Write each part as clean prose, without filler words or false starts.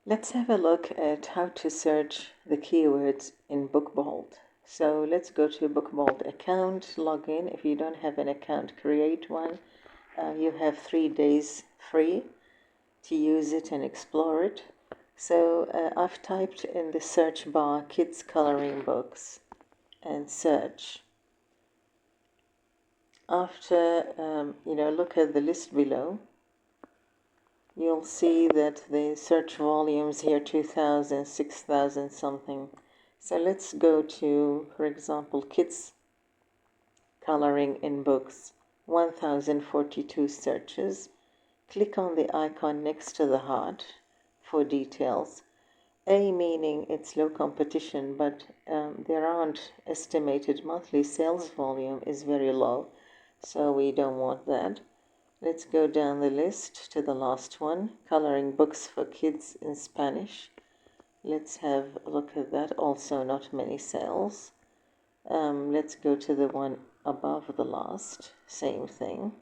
Let's have a look at how to search the keywords in BookBold. So let's go to BookBold account, log in. If you don't have an account, create one. You have 3 days free to use it and explore it. So I've typed in the search bar kids coloring books and search. After, look at the list below. You'll see that the search volumes here 2,000, 6,000 something. So let's go to, for example, kids coloring in books, 1,042 searches. Click on the icon next to the heart for details. A meaning it's low competition, but there aren't estimated monthly sales volume is very low, so we don't want that. Let's go down the list to the last one, coloring books for kids in Spanish. Let's have a look at that. Also not many sales. Let's go to the one above the last. Same thing.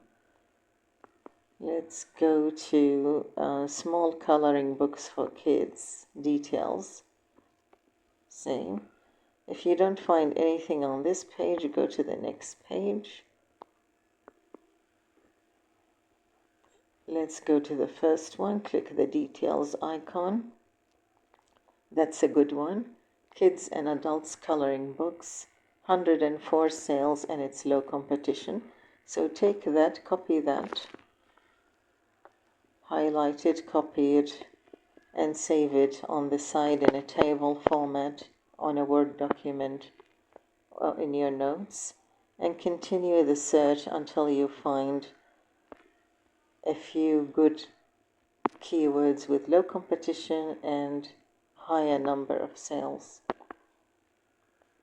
Let's go to small coloring books for kids. Details. Same. If you don't find anything on this page, go to the next page. Let's go to the first one, click the details icon. That's a good one. Kids and adults coloring books, 104 sales, and it's low competition. So take that, copy that, highlight it, copy it, and save it on the side in a table format on a Word document or in your notes, and continue the search until you find a few good keywords with low competition and higher number of sales.